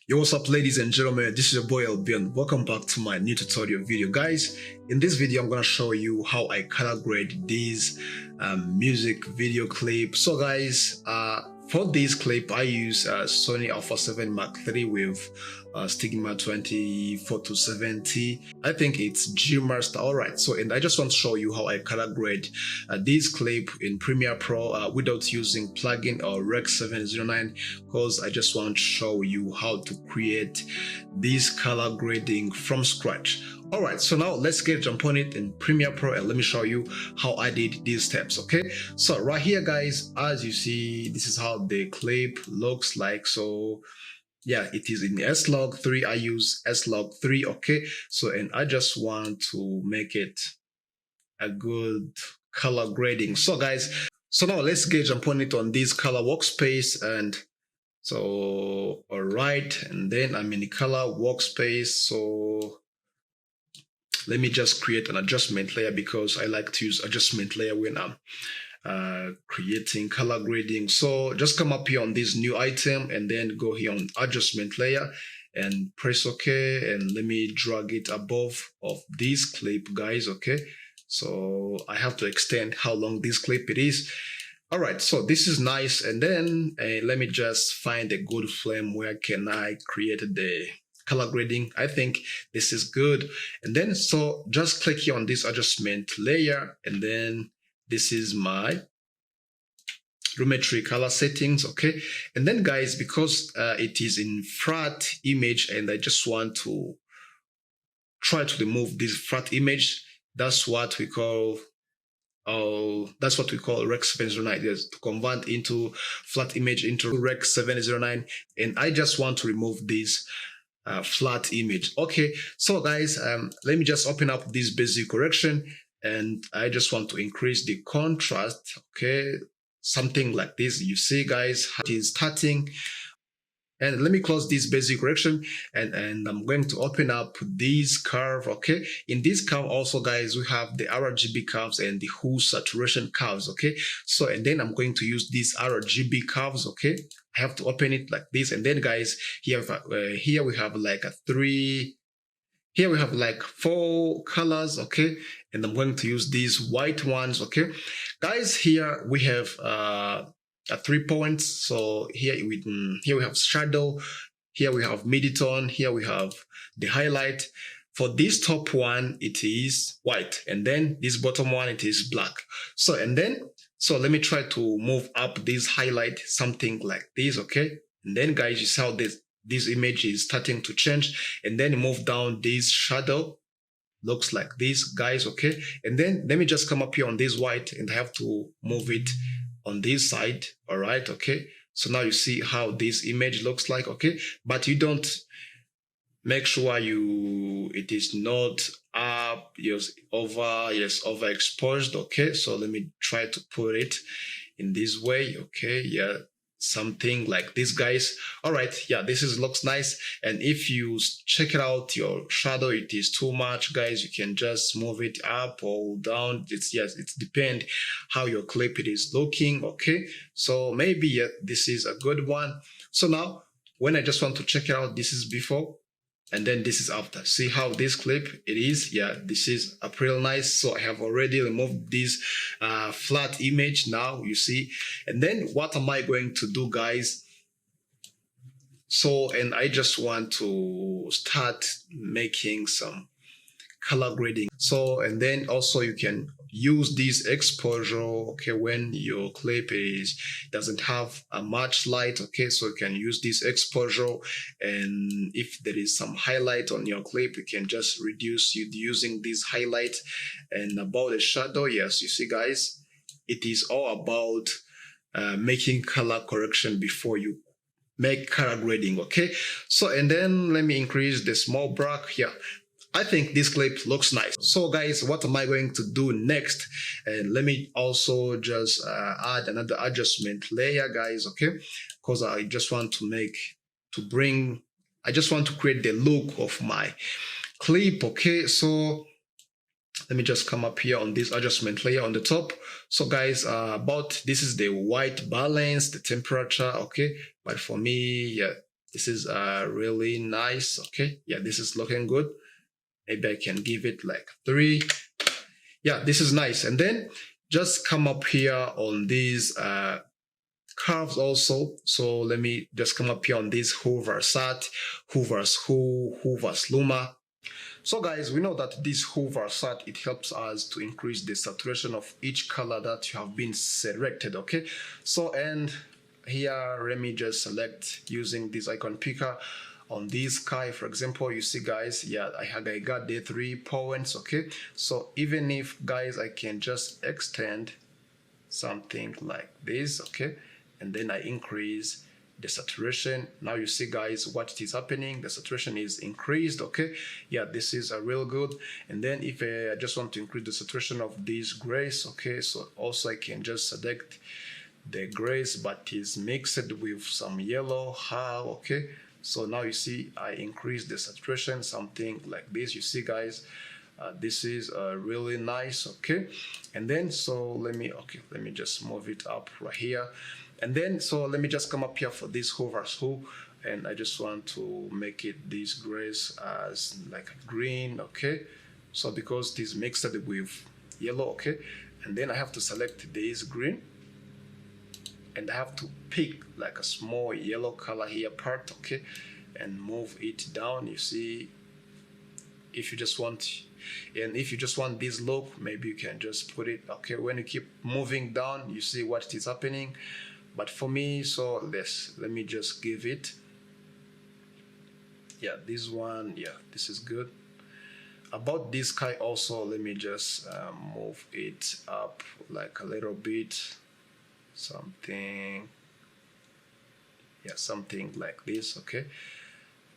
Yo, what's up, ladies and gentlemen? This is your boy Albion. Welcome back to my new tutorial video, guys. In this video, I'm gonna show you how I color grade these music video clip. So, guys, for this clip, I use Sony Alpha 7 Mark III with Stigma 24 to 70. I think it's G Master. All right. So, and I just want to show you how I color grade this clip in Premiere Pro without using plugin or Rec 709, because I just want to show you how to create this color grading from scratch. All right, so now let's jump on it in Premiere Pro and let me show you how I did these steps. Okay, so right here, guys, as you see, this is how the clip looks like. So yeah, it is in S-Log3. I use S-Log3. Okay, so and I just want to make it a good color grading. So guys, so now let's jump on it on this color workspace. And so all right, and then I'm in the color workspace. So let me just create an adjustment layer, because I like to use adjustment layer when I'm creating color grading. So just come up here on this new item and then go here on adjustment layer and press OK, and let me drag it above of this clip, guys. Okay, so I have to extend how long this clip it is. All right, so this is nice. And then let me just find a good frame where can I create the color grading. I think this is good. And then so just click here on this adjustment layer, and then this is my Lumetri color settings. Okay, and then guys, because it is in flat image and I just want to try to remove this flat image, that's what we call Rec 709. Yes, to convert into flat image into Rec 709, and I just want to remove this flat image. Okay, so guys, let me just open up this basic correction, and I just want to increase the contrast. Okay, something like this. You see, guys, it is starting. And let me close this basic correction, and I'm going to open up this curve. Okay, in this curve also, guys, we have the RGB curves and the hue saturation curves. Okay, so and then I'm going to use these RGB curves. Okay, I have to open it like this, and then guys, here we have like here we have like 4 colors. Okay, and I'm going to use these white ones. Okay, guys, here we have 3 points. So here we have shadow, here we have mid-tone, here we have the highlight. For this top one, it is white, and then this bottom one, it is black. So and then so let me try to move up this highlight, something like this. Okay, and then guys, you see how this image is starting to change, and then move down this shadow, looks like this, guys. Okay, and then let me just come up here on this white, and I have to move it on this side. All right, okay, so now you see how this image looks like. Okay, but you don't make sure it is not up, overexposed. Okay, so let me try to put it in this way. Okay, yeah, something like this, guys. All right, yeah, looks nice. And if you check it out, your shadow, it is too much, guys, you can just move it up or down. It's depend how your clip it is looking. Okay, so maybe yeah, this is a good one. So now when I just want to check it out, this is before and then this is after. See how this clip it is. Yeah, this is real nice. So I have already removed this flat image now, you see. And then what am I going to do, guys? So, and I just want to start making some color grading. So, and then also you can use this exposure. Okay, when your clip doesn't have much light. Okay, so you can use this exposure, and if there is some highlight on your clip, you can just reduce using this highlight. And about the shadow, yes, you see, guys, it is all about making color correction before you make color grading. Okay, so and then let me increase the small brush here. I think this clip looks nice. So guys, what am I going to do next? And let me also just add another adjustment layer, guys. Okay, because I just want to create the look of my clip. Okay, so let me just come up here on this adjustment layer on the top. So guys, this is the white balance, the temperature. Okay, but for me, yeah, This is really nice. Okay, yeah, this is looking good. Maybe I can give it like 3. Yeah, this is nice. And then just come up here on these curves also. So let me just come up here on this who versus sat, who versus who versus luma. So guys, we know that this who versus sat, it helps us to increase the saturation of each color that you have been selected. Okay, so and here let me just select using this icon picker on this sky. For example, you see guys, yeah, I got the 3 points. Okay, so even if guys I can just extend something like this, okay, and then I increase the saturation. Now you see guys what is happening, the saturation is increased. Okay, yeah, this is a real good. And then if I just want to increase the saturation of these grays, okay, so also I can just select the grays but is mixed with some yellow. How? Okay, so now you see I increase the saturation, something like this. You see guys, this is really nice. Okay, and then so let me just move it up right here. And then so let me just come up here for this who versus who, and I just want to make it these grays as like green. Okay, so because this mixed with yellow. Okay, and then I have to select this green, and I have to pick like a small yellow color here part. Okay, and move it down. You see, if you just want, and if you just want this look, maybe you can just put it. Okay, when you keep moving down, you see what is happening. But for me, so let me just give it, yeah, this one, yeah, this is good. About this sky also, let me just move it up like a little bit, something, yeah, something like this. Okay,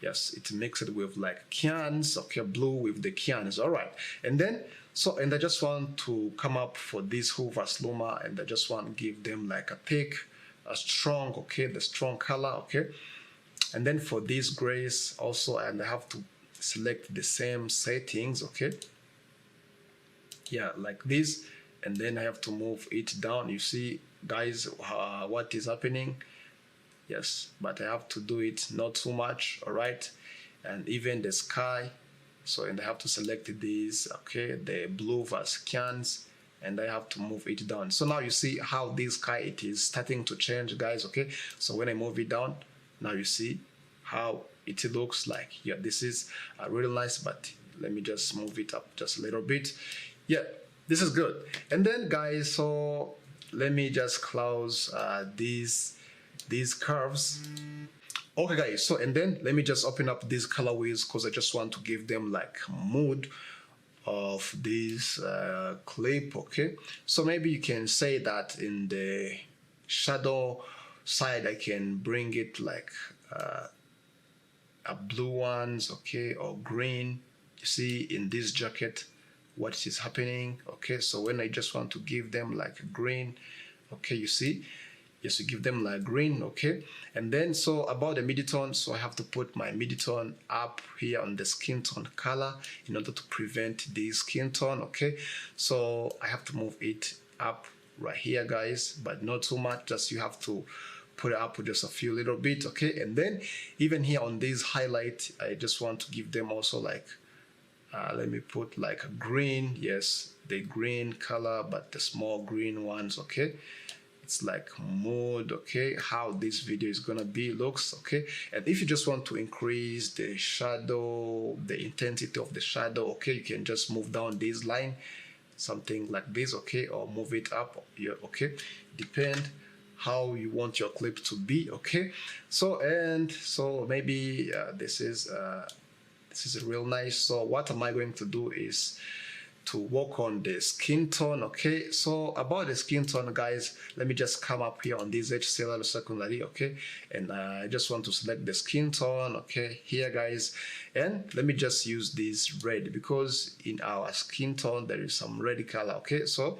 yes, it's mixed with like cyans. Okay, blue with the cyans. All right, and then so, and I just want to come up for this who versus luma, and I just want to give them like a thick, a strong, okay, the strong color. Okay, and then for these grays also, and I have to select the same settings. Okay, yeah, like this, and then I have to move it down. You see guys what is happening. Yes, but I have to do it not too much. All right, and even the sky, so, and I have to select these, okay, the blue versus cyans, and I have to move it down. So now you see how this sky, it is starting to change guys. Okay, so when I move it down, now you see how it looks like. Yeah, this is really nice, but let me just move it up just a little bit. Yeah, this is good. And then guys, so let me just close these curves. Okay guys, so and then let me just open up these colorways because I just want to give them like mood of this clip. Okay, so maybe you can say that in the shadow side I can bring it like a blue ones, okay, or green. You see in this jacket what is happening. Okay, so when I just want to give them like green, okay, you see, yes, you give them like green. Okay, and then so about the mid-tone, so I have to put my mid-tone up here on the skin tone color in order to prevent the skin tone. Okay, so I have to move it up right here guys, but not too much, just you have to put it up with just a few little bit. Okay, and then even here on this highlight, I just want to give them also like let me put like a green, yes, the green color, but the small green ones. Okay, it's like mood. Okay, how this video is gonna be looks. Okay, and if you just want to increase the shadow, the intensity of the shadow, okay, you can just move down this line, something like this. Okay, or move it up. Yeah, okay, depend how you want your clip to be. Okay, so and so maybe this is real nice. So what am I going to do is to work on the skin tone. Okay, so about the skin tone guys, let me just come up here on this HCL secondary. Okay, and I just want to select the skin tone. Okay, here guys, and let me just use this red because in our skin tone there is some red color. Okay, so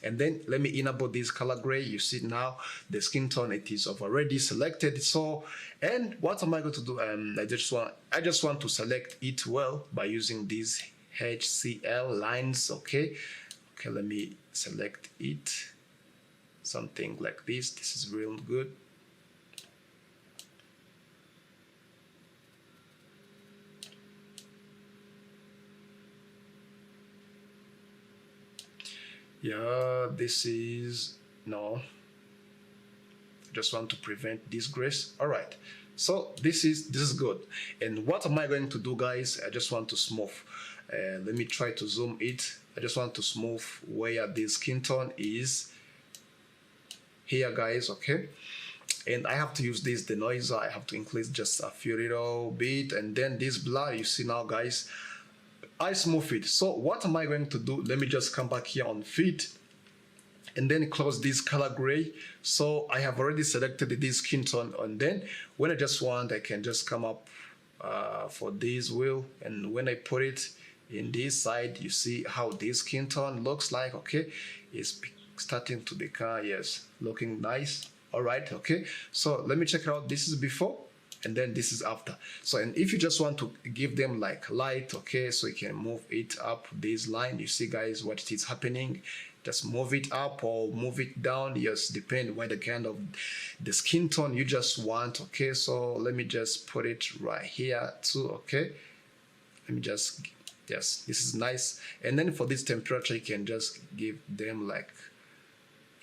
and then let me enable this color gray. You see now the skin tone, it is already selected. So and what am I going to do? I just want to select it well by using these HCL lines. Okay, let me select it, something like this. This is real good. Yeah, this is no. I just want to prevent disgrace. All right. So this is good. And what am I going to do, guys? I just want to smooth. Let me try to zoom it. I just want to smooth where this skin tone is here, guys. Okay. And I have to use this denoiser. I have to increase just a few little bit, and then this blur, you see now, guys, I smooth it. So what am I going to do? Let me just come back here on fit and then close this color gray. So I have already selected this skin tone, and then when I just want, I can just come up for this wheel, and when I put it in this side, you see how this skin tone looks like. Okay, it's starting to become, yes, looking nice. All right, okay, so let me check it out. This is before and then this is after. So, and if you just want to give them like light, okay, so you can move it up this line. You see, guys, what is happening. Just move it up or move it down, yes, depend on the kind of the skin tone you just want. Okay, so let me just put it right here too. Okay, let me just, yes, this is nice. And then for this temperature, you can just give them like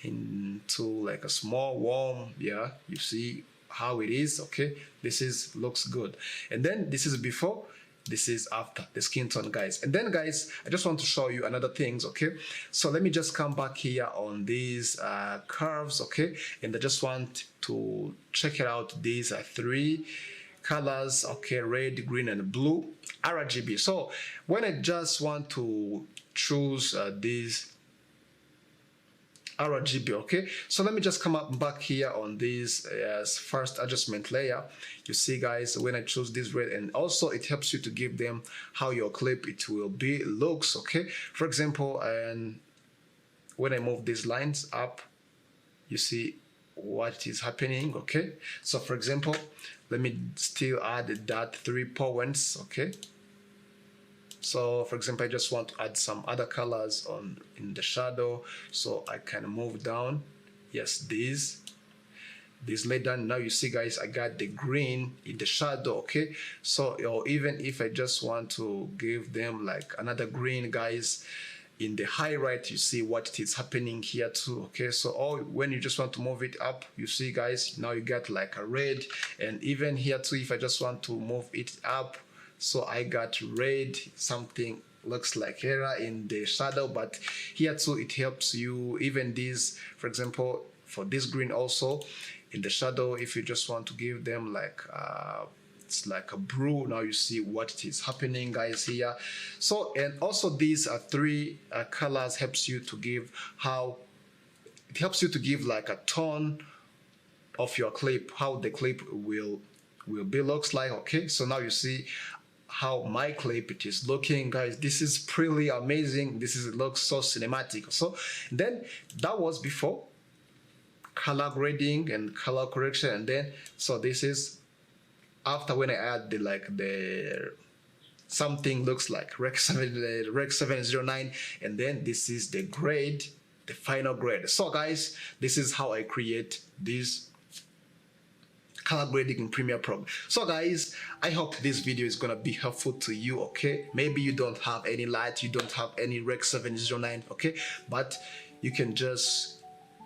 into like a small warm. Yeah, you see how it is. Okay, this is looks good. And then this is before, this is after the skin tone, guys. And then, guys, I just want to show you another things. Okay, so let me just come back here on these curves. Okay, and I just want to check it out. These are three colors, okay, red, green, and blue, RGB. So when I just want to choose these RGB, okay, so let me just come up back here on this first adjustment layer. You see, guys, when I choose this red, and also it helps you to give them how your clip it will be looks. Okay, for example, and when I move these lines up, you see what is happening. Okay, so for example, let me still add that 3 points. Okay, so for example, I just want to add some other colors on in the shadow, so I can move down. Yes, this laid down. Now you see, guys, I got the green in the shadow. Okay, so, or even if I just want to give them like another green, guys, in the high right, you see what is happening here too. Okay, so when you just want to move it up, you see, guys, now you got like a red. And even here too, if I just want to move it up, so I got red, something looks like here in the shadow, but here too it helps you. Even this, for example, for this green also in the shadow, if you just want to give them like it's like a brew, now you see what is happening, guys, here. So, and also these are 3 colors helps you to give how it helps you to give like a tone of your clip, how the clip will be looks like. Okay, so now you see how my clip it is looking, guys. This is pretty amazing. This is, it looks so cinematic. So then that was before color grading and color correction, and then so this is after, when I add the something looks like Rec 709, and then this is the grade, the final grade. So, guys, this is how I create this color grading in Premiere Pro. So, guys, I hope this video is gonna be helpful to you. Okay, maybe you don't have any light, you don't have any Rec 709, okay, but you can just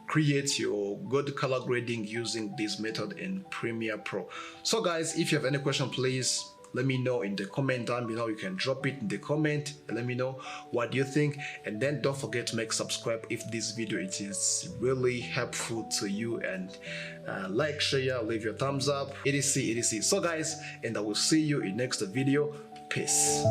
create your good color grading using this method in Premiere Pro. So, guys, if you have any question, please let me know in the comment down below. You can drop it in the comment and let me know what you think. And then don't forget to make subscribe if this video it is really helpful to you, and like, share, leave your thumbs up, etc. So, guys, and I will see you in next video. Peace.